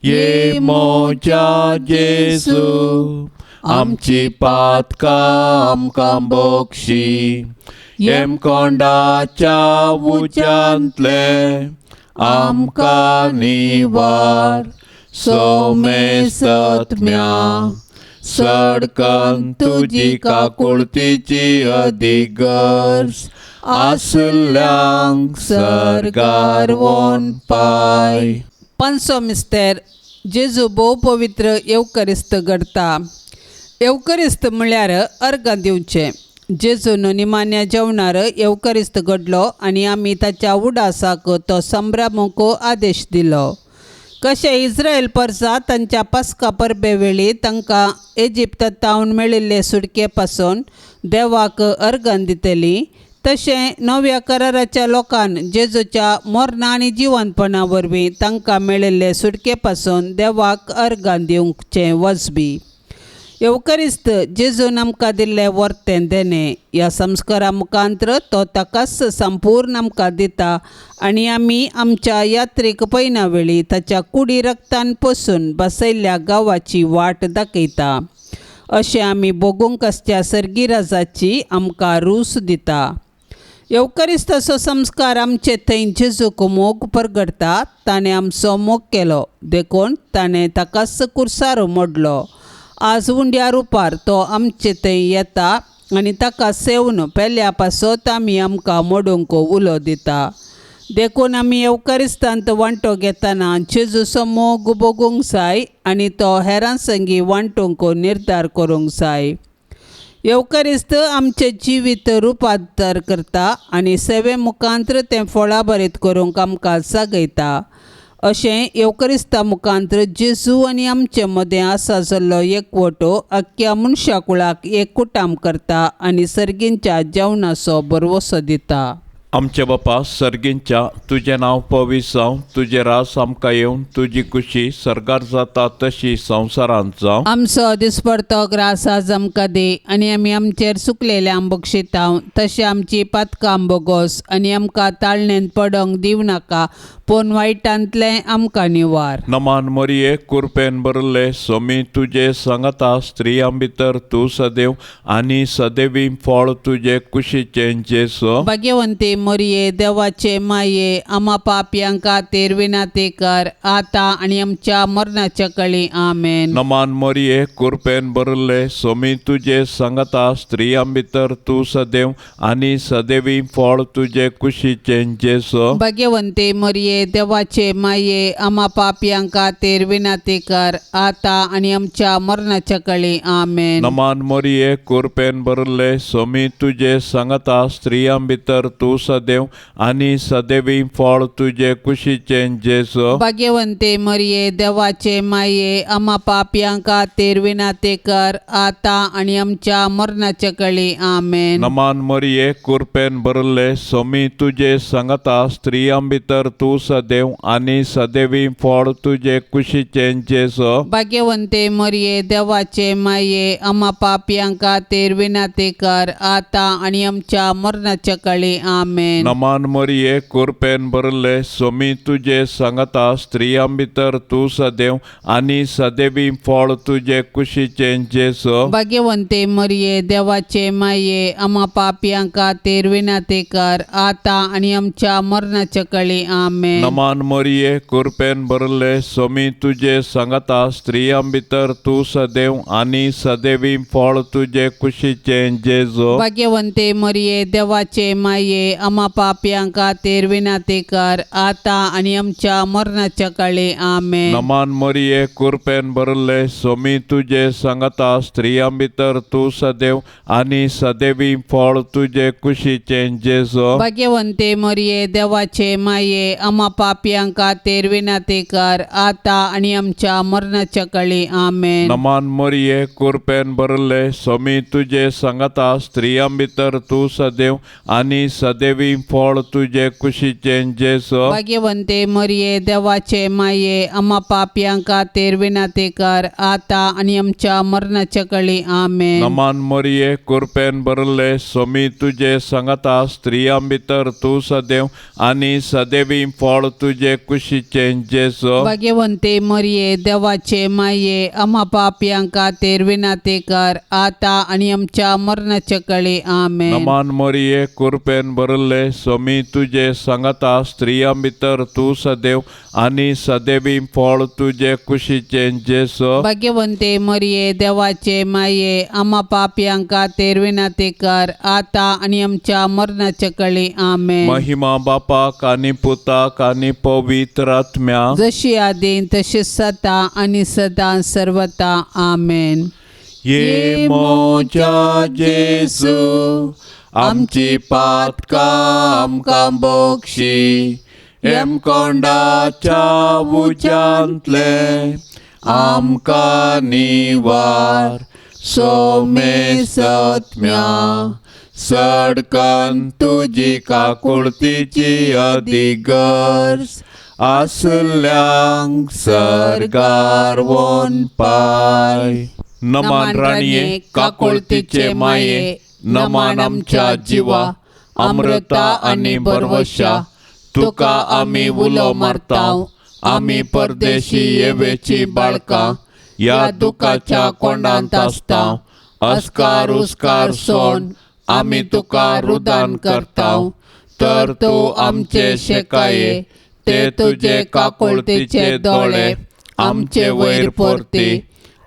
ये मोच्या जेसू, आमची पातका आमकां बोक्षी, येम कोंडाच्या उच्यांतले आमकां निवार. सोमे सत्म्या सडकन तुजी काकुळतीची अधिगर्स, आसल्यांक सरकार वोन पाय. पंचो मिस्तेर जेजू भोव पवित्र येवकरिस्त घडता. येवकरिस्त म्हळ्यार अर्घ दिवचें. जेजून निमान्या जेवणार येवकरिस्त घडलो आनी आमी ताच्या उडासाक तो संभ्रमूंक आदेश दिलो. कशें इस्रायल परसा तांच्या पास्का परबे वेळी तांकां इजिप्तांत मेळिल्ले सुटके पासून देवाक अर्घां दितली, तशें नव्या कराराच्या लोकान जेजूच्या मरणा आनी जिवंतपणा वरवीं तांकां मेळिल्ले सुटके पासून देवाक अर्घां दिवचें वचबी. येवकरिस्त जेजून आमकां दिल्लें वर्तें देणें. ह्या संस्कारा मुखांत्र तो ताकाच संपूर्ण आमकां दिता आनी आमी आमच्या यात्रेक पयना वेळी ताच्या कुडी रक्तान पसून बसयल्ल्या गांवाची वाट दाखयता. अशें आमी बोगूंक आसच्या सर्गी राजाची आमकां रूस दिता. येवकरिस्ताचो संस्कार आमचे थंय जेजूक मोग परगडता. ताणें आमचो मोग केलो देखून ताणें ताकाच कुर्सार मोडलो. आज उंड्या रुपार तो आमचे थंय येता आनी ताका सेवन पेल्या पासत आमी आमकां मोडूंक उलो दिता. देखून आमी येवकरिस्तांत वांटो घेतना जेजूचो मोग बोगूंक जाय आनी तो हेरां संगी वांटूंक निर्धार करूंक जाय. येवकरिस्त आमचे जिवीत रुपांतर करता आनी सेवे मुखांत्र तें फळां बरीत करूंक आमकां जागयता. अशें येवकरिस्ता मुखांत्र जेजू आनी आमचे मदें आसा जाल्लो एकवटो आख्ख्या मनशा कुळाक एकूटाम करता आनी सर्गींच्या जेवणाचो बरवसो दिता. आमचे बापा सर्गींच्या तुझे नाव पवित्र जावं, तुझे रास आमकां येवं, तुजी खुशी सर्गार जाता तशी संवसारांत जावं. आमचो दिसपडतो ग्रास आज आमकां दे, आनी आमी आमचेर सुकलेले आंबोक शिताव, तशें आमची पातकां आंबोगोस, आनी आमकां ताळणेन पडोंक दिव नाका, पूण वायटांतले आमकां निवार. नमान मरिये कृपेन भरले सोमी तुजे सांगता स्त्रियां भितर तूं सदैव आनी सदैवी फळ तुजे कुशीचें जेसो. भाग्यवंते मोरये देवाचे माये, आम्हा पापयांक खातीर विनाती कर, आता आनी आमच्या मरणाच्या कळी. आमेन. नमान मरिये कृपेन भरले सोमी तुजे सांगता स्त्रियां भितर तूं सदैव आनी सदैवी फळ तुजे कुशीचें जेसो. भाग्यवंते मोरये देवाचे माये, आम्हा पापयांक खातीर विनाती कर, आता आनी आमच्या मरणाच्या कळी. आमेन. नमान मरिये कृपेन भरले सोमी तुजे सांगता स्त्रियां भितर तूं सदैव आनी सदैवी फळ तुजे कुशीचें जेसो. भाग्यवंते मोरये देवाचे माये, आम्हा पापयांक खातीर विनाती कर, आता आनी आमच्या मरणाच्या कळी. आमेन. नमान मरिये कृपेन भरले सोमी तुजे सांगता स्त्रियां भितर तूं सदैव आनी सदैवी फळ तुजे कुशीचें जेसो. भाग्यवंते मोरये देवाचे माये, आम्हा पापयांक खातीर विनाती कर, आता आनी आमच्या मरणाच्या कळी. आमेन. नमान मरिये कृपेन भरले सोमी तुजे सांगता स्त्रियां भितर तूं सदैव आनी सदैवी फळ तुजे कुशीचें जेसो. भाग्यवंते मोरये देवाचे माये, आम्हा पापयांक खातीर विनाती कर, आता आनी आमच्या मरणाच्या कळी. आमेन. नमान मरिये कृपेन भरले सोमी तुजे सांगता स्त्रियां भितर तूं सदैव आनी सदैवी फळ तुजे कुशीचें जेसो. भाग्यवंते मोरये देवाचे माये, आम्हा पापयांक खातीर विनाती कर, आता आनी आमच्या मरणाच्या कळी. आमेन. नमान मरिये कृपेन भरले सोमी तुजे सांगता स्त्रियां भितर तूं सदैव आनी सदैवी फळ तुजे कुशीचें जेसो. भाग्यवंते मोरये देवाचे माये, आम्हा पापयांक खातीर विनाती कर, आता आनी आमच्या मरणाच्या कळी. आमेन. नमान मरिये कृपेन भरले सोमी तुजे सांगता स्त्रियां भितर तूं सदैव आनी सदैवी फळ तुजे कुशीचें जेसो. भाग्यवंते मोरये देवाचे माये, आम्हा पापयांक खातीर विनाती कर, आता आनी आमच्या मरणाच्या कळी. आमेन. नमान मरिये कृपेन भरले सोमी तुजे सांगता स्त्रियां भितर तूं सदैव आनी सदैवी फळ तुजे कुशीचें जेसो. भाग्यवंते मोरये देवाचे माये, आम्हा पापयांक खातीर विनाती कर, आता आनी आमच्या मरणाच्या कळी. आमेन. नमान मरिये कृपेन भरले सोमी तुजे सांगता स्त्रियां भितर तूं सदैव आनी सदैवी फळ तुजे कुशीचें जेसो. भाग्यवंते मोरये देवाचे माये, आम्हा पापयांक खातीर विनाती कर, आता आनी आमच्या मरणाच्या कळी. आमेन. महिमा बापाक आनी पुताक आनी पवित्र आत्म्या जशी आदीन तशी सता आनी सदां सर्वता. आमेन. ये मोच्या जेसू आमची पातकां आमकां बोगशी, एम कोंडाच्या उज्यांतले आमकां निवार. सोमे सत्म्या सडकन तुजी काकुळतीची अधिगर्स, आसल्यांक सर्गार वोन पाय. नमान राणये काकुळतीचे माये, नमान आमच्या जिवा अमृता आनी बरवशा, तुका आमी उलो मारताव. आमी परदेशी येवेची बाळकां या दुखाच्या कोंडांत आसताव. अस्कार उस्कार सोन आमी तुका रुदान करताव. तर तूं आमचे शेकाये, ते तुजे काकुळतीचे दोळे आमचे वयर परती,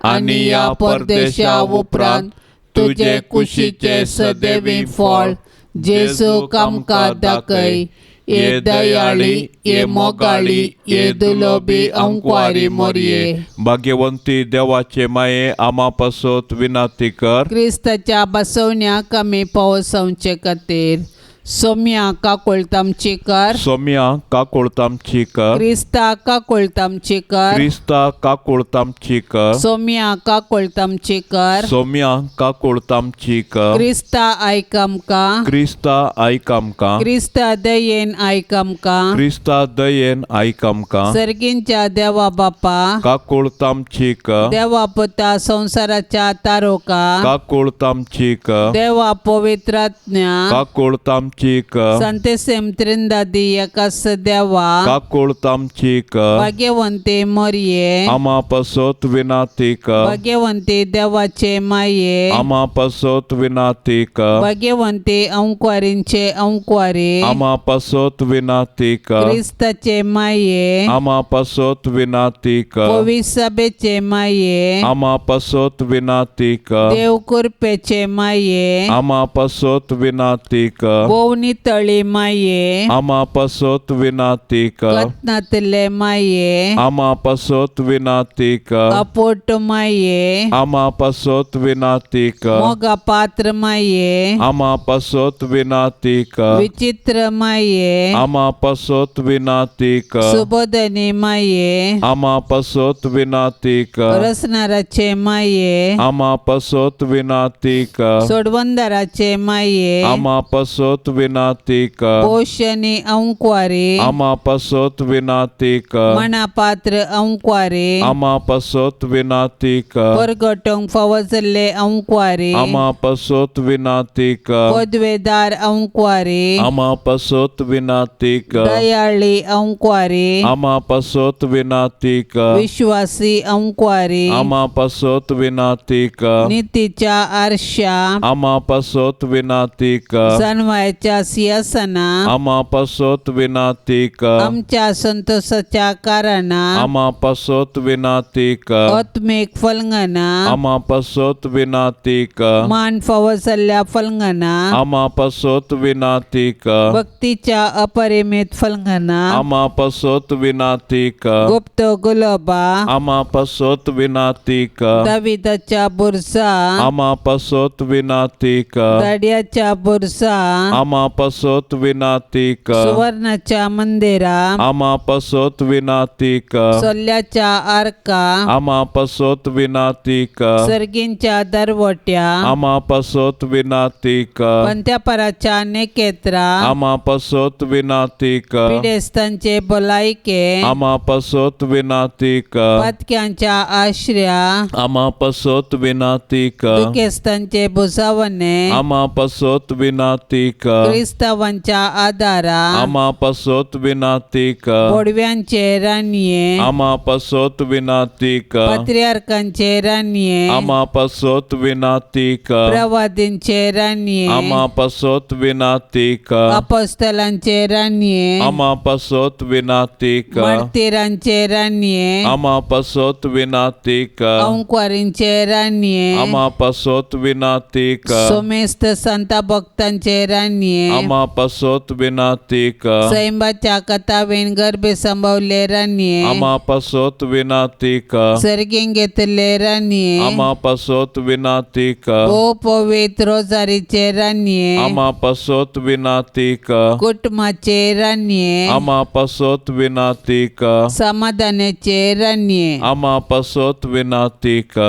आनी या परदेशा उपरांत तुजे कुशीचे सदैवी फळ जेजूक आमकां दाखय. ये दयाळी, ये मोगाळी, ये दुलोबी अंकवारी मोरये. भाग्यवंती देवाचे माये, आमा पासत विनाती कर. क्रिस्ताच्या बसवण्याक आमी पावसावचे खातीर सोम्या काकोळताम चिकर सोम्या काकोळताम चिकर क्रिस्ता काकोळताम चिकर क्रिस्ता काकोळताम चिकर सोम्या काकोळताम चिकर सोम्या काकोळताम चिकर क्रिस्ता आयकमका क्रिस्ता आयकामका क्रिस्ता दयेन आयकमका क्रिस्ता दयेन आयकामका सर्गींच्या देवा बापा काकोळताम चिकर देवा पुता संसाराच्या तारोका काकोळताम चिकर देवा पवित्रात्म्या काकोळताम चिकर संतेसेम त्रिंदादी एकास देवा काकोळताम चिकर भाग्यवंते मोरये आमा पसोत विनातिक भाग्यवंते देवाचे माये आमा पसोत विनातिक भाग्यवंते अंकुवारींचे अंकुवारी आमा पसोत विनातिक क्रिस्ताचे माये आमा पसोत विनातिक पवित्र सभेचे माये आमा पसोत विनातिक देव कृपेचे माये आमा पसोत विनातिक बोवनी तळी माये आमा पसोत विनातिक कथनातले माये आमा पसोत विनातिक अपोट माये आमा पसोत विनातिक मोगा पात्र माये आमा पसोत विनातिक विचित्र माये आमा पसोत विनातिक सुबोधनी माये आमा पसोत विनातिक रसनाराचे माये आमा पसोत विनातिक सोडवंदराचे माये आमा पसोत विनातिक पोषणी अंकुवारी आमा पसोत विनातिक मनापात्र अंकुवारी आमा पसोत विनातिक परगटोंग फवजले अंकुवारी आमा पसोत विनातिक पदवेदार अंकुवारी आमा पसोत विनातिक दयाळी अंकुवारी आमा पसोत विनातिक विश्वासी अंकुवारी आमा पसोत विनातिक नीतीच्या आरशा आमा पसोत विनातिक सन्वयाच्या सिंहासना आमा पसोत विनातिक आमच्या संतोषाच्या कारणा आमा पसोत विनातिक आत्मिक फलंगना आमा पसोत विनातिक मान फवसल्या फलंगना आमा पसोत विनातिक भक्तीच्या अपरिमित फलंगना आमा पसोत विनातिक गुप्त गुलाबा आमा पसोत विनातिक दाविदाच्या बुरसा आमा पसोत विनातिक दाड्याच्या बुरसा आमा पसोत विनातिक सुवर्णाच्या मंदिरा आमा पसोत विनातिक सोल्याच्या आरका आमा पसोत विनातिक सर्गींच्या दरवट्या आमा पसोत विनातिक पंत्यापराच्या नेकेत्रा आमा पसोत विनातिक पिडेस्तांचे बोलायके आमा पसोत विनातिक पदक्यांच्या आश्रया आमा पसोत विनातिक दुखेस्तांचे भुसावणे आमा पसोत विनातिक क्रिस्तावांच्या आदारा आमा पसोत विनातिक पोडव्यांचे रानये आमा पसोत विनातिक पत्रियार्कांचे रानये आमा पसोत विनातिक प्रवादींचे रानये आमा पसोत विनातिक अपostलांचे रानये आमा पसोत विनातिक मार्तिरांचे रानये आमा पसोत विनातिक अंकुवारींचे रानये आमा पसोत विनातिक सोमेस्त संता भक्तांचे रानये आमा पसोत विनातिक सैंबाच्या कथावेन गर्भे संभवले रानये आमा पसोत विनातिक सर्गीं घेतले रानये आमा पसोत विनातिक ओ पवित्र रोजारीचे रानये आमा पसोत विनातिक कुटुंबाचे रानये आमा पसोत विनातिक समाधानाचे रानये आमा पसोत विनातिक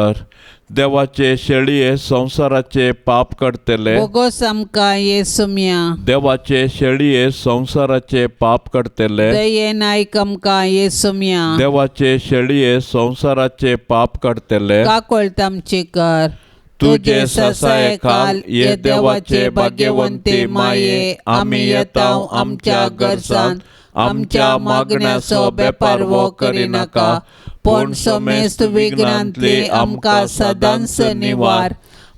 देवाचे शेळये संसाराचे पाप करतले बोगोस आमका येसुम्या देवाचे शेळये संसाराचे पाप करतले दयेन आयकमका येसुम्या देवाचे शेळये संसाराचे पाप करतले काकोळतामचे कर तुझे ससाय काल ये देवाचे भाग्यवंते माये आम्ही येताव आमच्या गरजान आमच्या मागण्याचो बेपार वो करिनाका पण समेस्त विघ्नांतली आमका सदांच निवार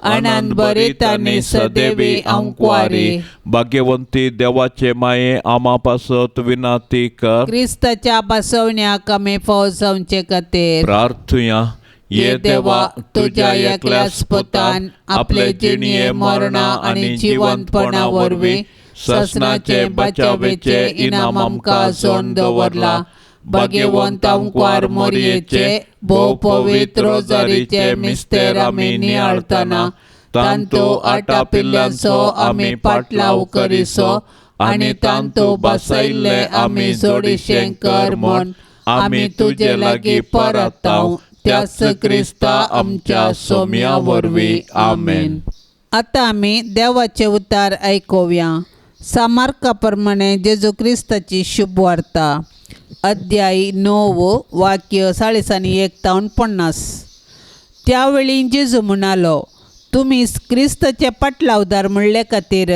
आनंद बरीत आनी सदैवी अंकुवारी भाग्यवंती देवाचे माये आमा पासत विनाती कर क्रिस्ताच्या बसवण्याक आमी फौजांचे खातीर प्रार्थुया ये देवा तुझ्या एकल्याच पुतान आपले जिणये मरणा आणि जिवंतपणा वरवीं ससनाचे बचावेचे इनाम आमकां जोन दवरला भाग्यवंत अंकुवार मोरयेचे भोव पवित्र रोजारीचे मिस्तेर आमी नियाळतना तांतो आटा पिल्ल्यांचो आमी पाटलाव करिसो आनी तांतो बसयल्ले आमी जोडिशें कर म्हण आमी तुजे लागीं परताव त्याच क्रिस्ता आमच्या सोम्या वरवीं आमेन. आतां आमी देवाचे उतार आयकुया. सामार्का प्रमाणे जेजू क्रिस्ताची शुभ वार्ता, अध्याय 9 वाक्य 40 ते 50. त्यावेळी जेजू म्हणालो, तुमी क्रिस्ताचे पाटलावदार म्हणले खातीर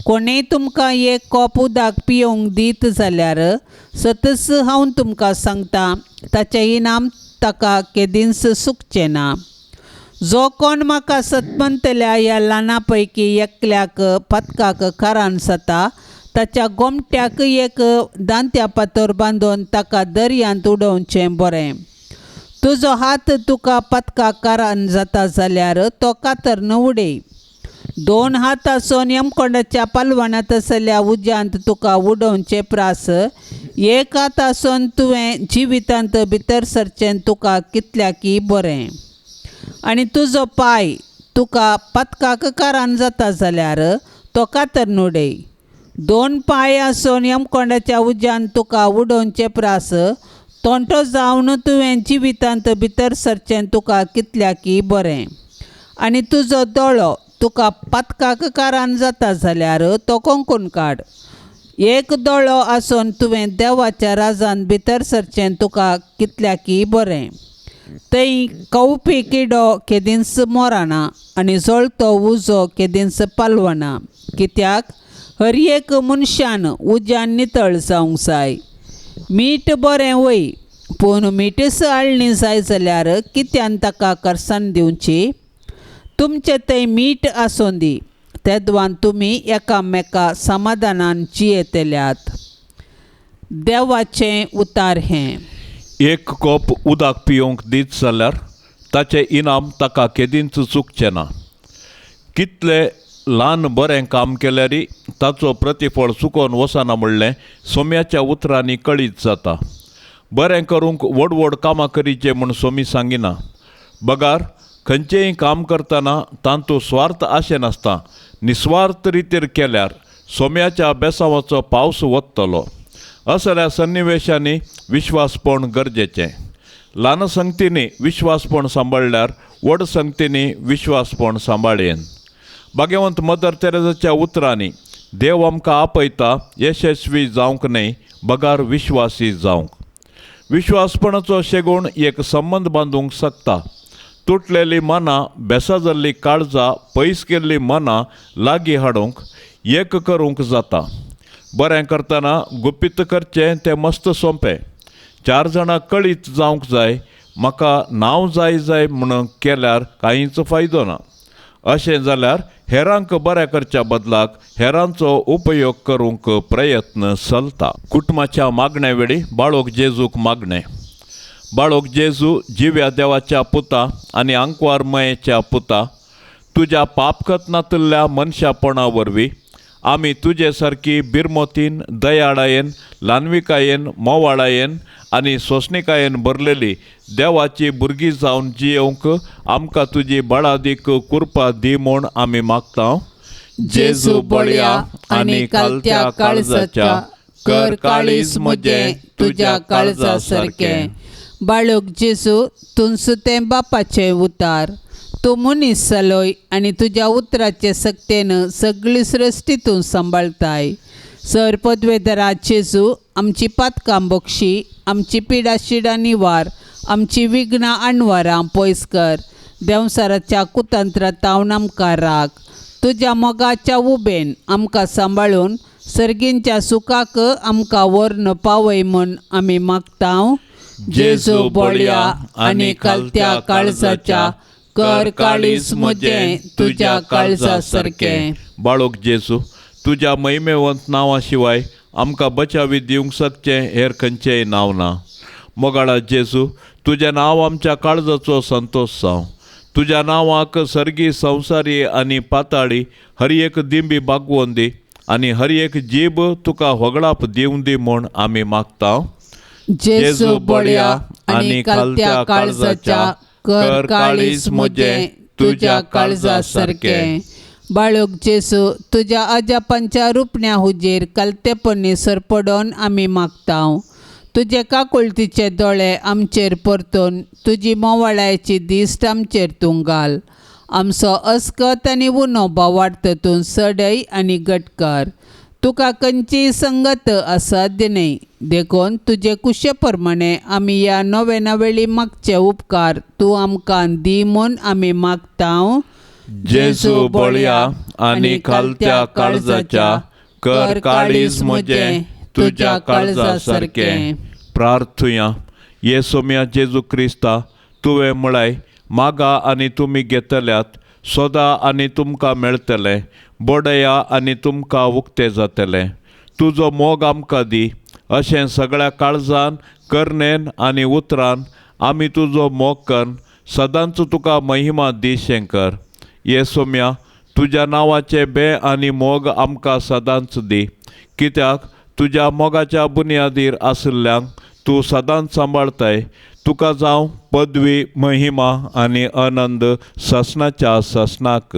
कोणेय तुमकां एक कॉप उदक पिवंक दीत जाल्यार सतस हांव तुमकां सांगता ताचें इनाम ताका केदींच चुकचें ना. जो कोण म्हाका सतमंतल्या ह्या ल्हाना पैकी एकल्याक पदकाक कारण जाता ताच्या गोमट्याक एक दांत्या फातर बांदून ताका दर्यांत उडोवचें बरें. तुजो हात तुका पदकाक कारण जाता जाल्यार तो कातरन उडय. 2 हात आसून यमकोंडाच्या पालवणांत आसल्या उज्यांत तुका उडोवचें प्रास, एक हात आसून तुवें जिवितांत भितर सरचें तुका कितल्याकी बरें. आनी तुजो पाय तुका पदकाक कारण जाता जाल्यार तो कातरन उडय. 2 पांय आसून यमकोंडाच्या उज्यांत तुका उडोवचें प्रास, तोंटो जावन तुवें जिवितांत भितर सरचें तुका कितल्याकी बरें. आनी तुजो दोळो तुका पदकाक कारण जाता जाल्यार तो कोंकून काड. एक दोळो आसून तुवें देवाच्या राजांत भितर सरचें तुका कितल्याकी बरें. थंय कवपी किडो केदींच मोराना आनी जळतो उजो केदींच पालवना. कित्याक हर एक मनशान उज्यान नितळ जावंक जाय. मीठ बरें वय, पूण मीठ साळणी जाय जाल्यार कित्यान ताका करसाण दिवची. तुमचें थंय मीठ आसूं दी, तेदवान तुमी एकामेका समाधानान जियेतल्यात. देवाचें उतार हें. एक कॉप उदक पिवंक दीत जाल्यार ताचें इनाम ताका केदींच चुकचें ना. कितले ल्हान बरें काम केल्यारय ताचो प्रतिफळ चुकोवन वचना म्हणलें सोम्याच्या उतरांनी कळीत जाता. बरें करूंक व्हड व्हड कामां करीचे म्हूण सोमी सांगिना. बगार खंयचेंय काम करतना तांतूं स्वार्थ आशे नासता. निस्वार्थ रितीर केल्यार सोम्याच्या बेसांवाचो पावस वतलो. असल्या सन्निवेशांनी विश्वासपण गरजेचें. ल्हान संगतींनी विश्वासपण सांबाळल्यार व्हड संगतींनी विश्वासपण सांबाळयेन. भाग्यवंत मदर तेरेसाच्या उतरांनी देव आमकां आपयता यशस्वी जावंक न्हय, बगार विश्वासी जावंक. विश्वासपणाचो शेगूण एक संबंद बांदूंक शकता. तुटलेली मनां, बेसा जाल्लीं काळजां, पयस केल्लीं मनां लागीं हाडूंक, एक करूंक जाता. बरें करतना गुपीत करचें तें मस्त सोंपें. 4 जाणां कळीत जावंक जाय. म्हाका नांव जाय म्हूण केल्यार कांयच फायदो ना. अशें जाल्यार हेरांक बरें करच्या बदलाक हेरांचो उपयोग करूंक प्रयत्न चलता. कुटुंबाच्या मागणे वेळी बाळोक जेजूक मागणें. बाळोक जेजू जिव्या देवाच्या पुता आनी आंकवार मयेच्या पुता, तुज्या पापकत्नांतल्या मनशापणा वरवीं आमी तुजे सारकी बिरमोतीन, दयाळायेन, ल्हानविकायेन, मोवाळायेन आनी सोंसणिकायेन भरलेली देवाची भुरगीं जावन जियोंक आमकां तुजी बळादीक कृपा दी म्हूण आमी मागता. जेजू बळया आनी कालत्या काळजाच्या कर काळीज म्हजें तुज्या काळजा सारकें. बाळूक जेजू, तूं सुतें बापाचें उतार. तूं मनीस जालोय आनी तुज्या उतराचे सक्तेन सगळी सृश्टी तूं सांबाळताय. सर पदवेदरा जेजू, आमची पातकां बक्षी, आमची पिडा शिडा निवार, आमची विघ्नां आणवारां पयस कर. देंवसाराच्या कुतंत्रांत आमकां राख. तुज्या मोगाच्या उबेन आमकां सांबाळून सर्गींच्या सुखाक आमकां व्हरून पावय म्हूण आमी मागता. जेजू बळया आनी कालत्या काळजाच्या कर काळीज म्हजें तुज्या काळजा सारकें. बाळोक जेजू, तुज्या महिमेवंत नांवा शिवाय आमकां बचावी दिवंक शकचें हेर खंयचेंय नांव ना. मोगाळा जेजू, तुजें नांव आमच्या काळजाचो संतोश जावं. तुज्या नांवाक सर्गी, संवसारी आनी पाताळी हर एक दिंबी बागोवन दी आनी हर एक जीब तुका होगळाप दिवं दी म्हूण आमी मागता. जेजू बळया आनी कालत्या काळजाच्या कर काळीज म्हजें तुझ्या काळजा सारकें. बाळूक जेसू, तुज्या अजापांच्या रुपण्या हुजेर कलतेपणी सरपडोन आमी मागतांव. तुजे काकुळतीचे दोळे आमचेर परतून तुजी मोवाळ्याची दिश्ट आमचेर तूं घाल. आमचो अस्कत आनी उनो बोवाड तातूंत सडय आनी घटकर. तुका खंयची संगत असाध्य न्हय. देखून तुजे कुशे प्रमाणे आमी ह्या नवेली मागचे उपकार तूं आमकां दी म्हूण आमी मागतांव. जेजू बळया आनी खालत्या काळजाच्या कर काळीज म्हजें तुज्या काळजा सारकें. प्रार्थुया. येसोम्या जेजू क्रिस्ता, तुवें म्हळाय, मागा आनी तुमी घेतल्यात, सोदा आनी तुमकां मेळटलें, बोडया आनी तुमकां उक्तें जातलें. तुजो मोग आमकां दी. अशें सगळ्या काळजान, करनेन आनी उतरान आमी तुजो मोग करून सदांच तुका महिमा दिशें कर. येसोम्या, तुज्या नांवाचें बे आनी मोग आमकां सदांच दी. कित्याक तुज्या मोगाच्या बुनयादीर आशिल्ल्यांक तूं सदांच सांबाळताय. तुका जावं पदवी, महिमा आनी आनंद ससनाच्या ससनाक.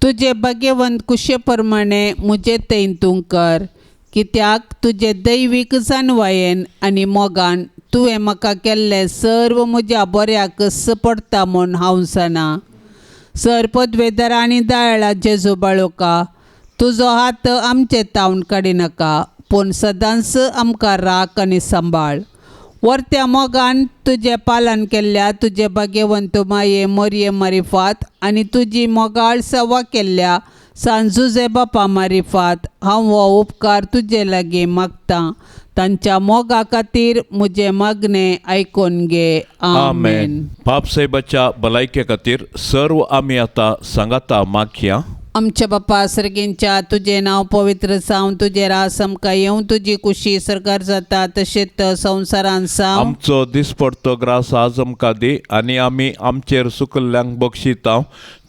तुजे भाग्यवंत कुशे प्रमाणे मुजे तें तूं कर. कित्याक तुजे दैवीक जानवायेन आनी मोगान तुवें म्हाका केल्लें सर्व म्हज्या बऱ्याक पडटा म्हूण हांव जाणा. सर पदवेदार आनी दयाळा जेजू बाळोका, तुजो हात आमचे तावन काडिनाका, पूण सदांच आमकां राख आनी सांबाळ. वर्त्या मोगान तुजे पालन केल्ल्या तुजे भाग्यवंत माये मोरये मारिफात आनी तुजी मोगाळ सेवा केल्ल्या सांजुजे बापा मारिफात हांव हो उपकार तुजे लागीं मागतां. तांच्या मोगा खातीर म्हजें मागणें आयकून घे. आमेन. बापसाहेबाच्या भलायके खातीर सर्व आमी आतां सांगाता मागया. आमच्या बापा सर्गेंच्या तुझे नाव पवित्र जावन तुझे रास आमकां येवं तुजी कुशी सरकार जाता तशेंच संवसारान जावं. आमचो दिसपडतो ग्रास आज आमकां दी आनी आमी आमचेर सुकल्ल्यांक बक्षितांव.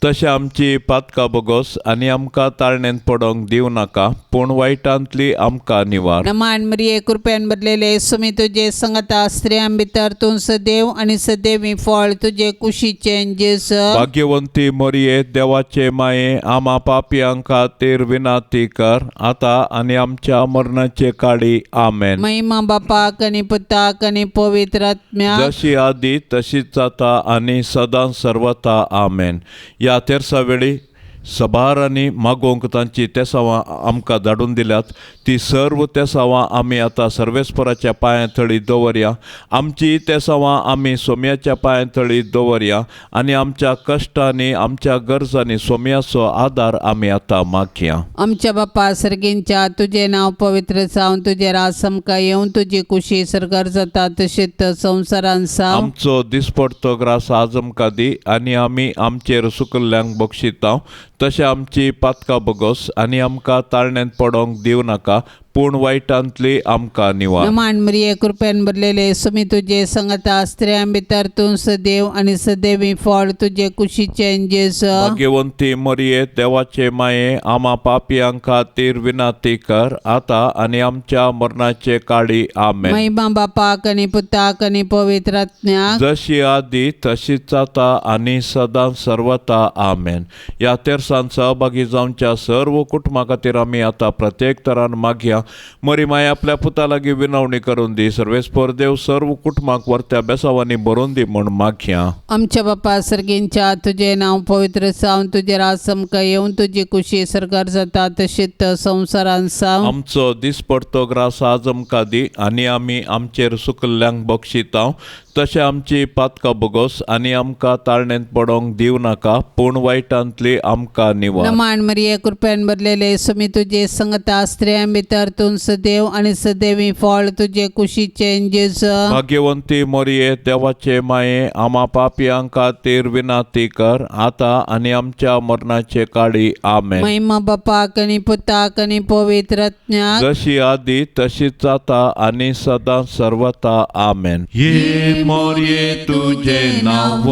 तशें आमची पातकां बोगोस आनी आमकां ताळणेन पडोंक दिवं नाका, पूण वायटांतली आमकां निवार. नमान मरिये कृपेन भरलेले सुमी तुजे संगता स्त्रियां भितर तूं सदैव आनी सदैवी फळ तुजे कुशीचें जेस. भाग्यवंती मरिये, देवाचे माये, आमा पापयांक खातीर विनाती कर, आतां आनी आमच्या मरणाचे काळी. आमेन. महिमा बापाक आनी पुताक आनी पवित्र आत्म्याक, जशी आदी तशीच जाता आनी सदां सर्वता. आमेन. या तेरसा वेळी सभारांनी मागोवंक तांची तेसावां आमकां धाडून दिल्यात. ती सर्व तेसावां आमी आतां सर्वेस्पराच्या पांया थळी दवरया. आमची तेसावां आमी सोम्याच्या पांया थळी दवरया आनी आमच्या कश्टांनी आमच्या गरजांनी सोम्याचो आदार आमी आतां मागया. आमच्या बापा सर्गेंच्या तुझे नाव पवित्र जावन तुझे रास आमकां येवं तुजी कुशी सरकार जाता तशेंच संवसारान जावं. आमचो दिसपडतो ग्रास आज आमकां दी आनी आमी आमचेर सुकल्ल्यांक बक्षितांव. तशें आमची पातकां बोगोस आनी आमकां ताळणेन पडोंक दिवं नाका, पूण वायटांतली आमकां निवार. नमान मरिये कृपेन भरलेले सुमी तुजे संगता स्त्रियां भितर तूं सदैव आनी सदैवी फळ तुजे कुशीचें जेस. भाग्यवंती मरिये, देवाचे माये, आमा पापयांक खातीर विनाती कर, आतां आनी आमच्या मरणाचे काळी. आमेन. महिमा बापाक आनी पुताक आनी पवित्र आत्म्याक, जशी आदी तशीच जाता आनी सदां सर्वता. आमेन. या तेरसान सहभागी जावच्या सर्व कुटुंबा खातीर आमी आतां प्रत्येक तरान मागया. मरी माय आपल्या पुता लागीं विनवणी करून दी. सर्वेस्पर देव सर्व कुटुंबाक वर्त्या बेसावांनी भरून दी म्हूण मागया. आमच्या बापा सर्गेंच्या तुझे नाव पवित्र जावन तुझे रास आमकां येवं तुजी कुशी सरकार जाता तशेंच संवसारान जावं. आमचो दिसपडतो ग्रास आज आमकां दी आनी आमी आमचेर सुकल्ल्यांक बक्षितांव. तशें आमची पातकां बोगोस आनी आमकां ताळणेन पडोंक दिवं नाका, पूण वायटांतली आमकां निवार. नमान मरिये कृपेन भरलेले सुमी तुजे संगता स्त्रियां भितर तूं सदैव आनी सदैवी फळ तुजे कुशीचें जेस. भाग्यवंती मरिये, देवाचे माये, आमा पापयांक खातीर विनाती कर, आतां आनी आमच्या मरणाचे काळी. आमेन. महिमा बापाक आनी पुताक आनी पवित्र आत्म्याक, जशी आदी तशीच जाता आनी सदां सर्वता. आमेन. ये मोरये तुझे नाव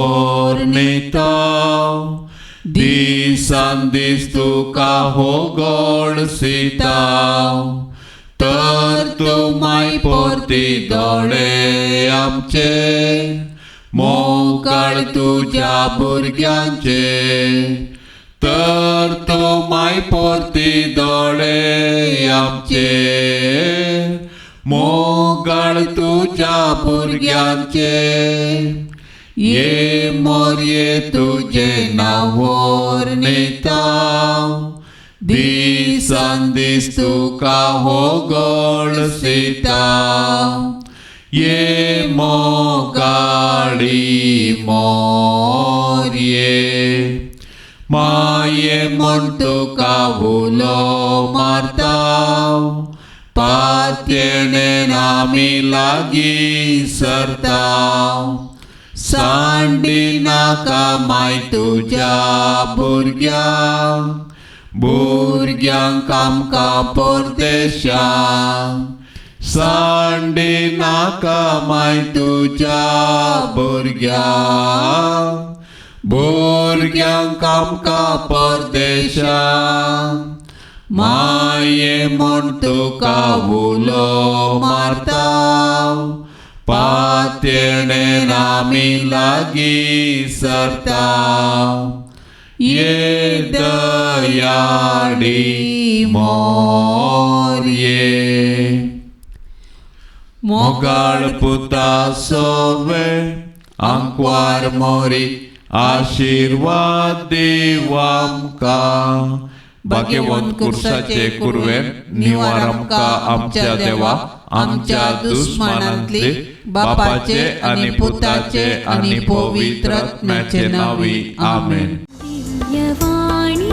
वर्णिताव, दिसान दीस तुका होगोड सिताव, तर तूं माय पोरती दोळे आमचे, मोगाळ तुझ्या भुरग्यांचे तर तो माय पोरती दोळे आमचे मोगाळ तुझ्या भुरग्यांचे ये मोरये तुझे नावावर नेताव दिसान दीस तुका होगळ सिताव ये मोगाळी मोरये माये म्हण तुका उलो मारताव पात्येणेन आमी लागीं सरताव सांडी नाका माय तुझ्या भुरग्यांक आमकां परदेशांक सांडी नाका माय तुझ्या भुरग्यांक आमकां परदेशांक माये म्हण तुका उलो मारताव पात्येणेन आमी लागीं सरताव ये दयाळी मोरये मोगाळ पुता सोवे आंकवार मोरी आशीर्वाद देव आमकां भाग्यवंत कुर्साचे कुरवेन निवार आमकां आमच्या देवा आमच्या दुस्मनांतली बापाचे आनी पुताचे आनी पवित्र आत्म्याचे नावी आमेन. दिव्यवाणी